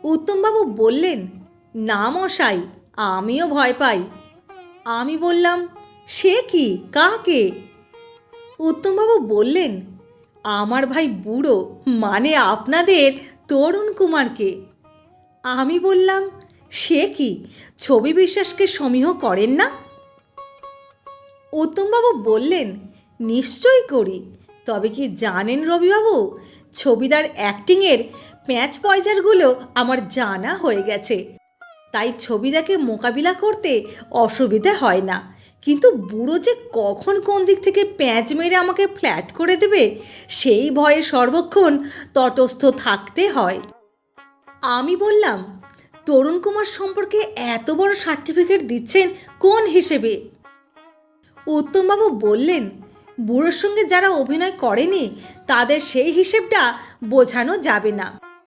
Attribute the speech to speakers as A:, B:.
A: উত্তমবাবু বললেন, না মশাই, আমিও ভয় পাই। আমি বললাম, সে কি, কাকে? উত্তমবাবু বললেন, আমার ভাই বুড়ো, মানে আপনাদের তরুণ কুমারকে। আমি বললাম, সে কি, ছবি বিশ্বাসকে সমীহ করেন না? উত্তমবাবু বললেন, নিশ্চয়ই করি। তবে কি জানেন রবিবাবু, ছবিদার অ্যাক্টিংয়ের প্যাঁচ পয়জারগুলো আমার জানা হয়ে গেছে, তাই ছবিদাকে মোকাবিলা করতে অসুবিধে হয় না। কিন্তু বুড়ো যে কখন কোন দিক থেকে প্যাঁচ মেরে আমাকে ফ্ল্যাট করে দেবে, সেই ভয়ে সর্বক্ষণ তটস্থ থাকতে হয়। আমি বললাম, তরুণ কুমার সম্পর্কে এত বড় সার্টিফিকেট দিচ্ছেন কোন হিসেবে? উত্তমবাবু বললেন, বুড়োর সঙ্গে যারা অভিনয় করেনি তাদের সেই হিসেবটা বোঝানো যাবে না।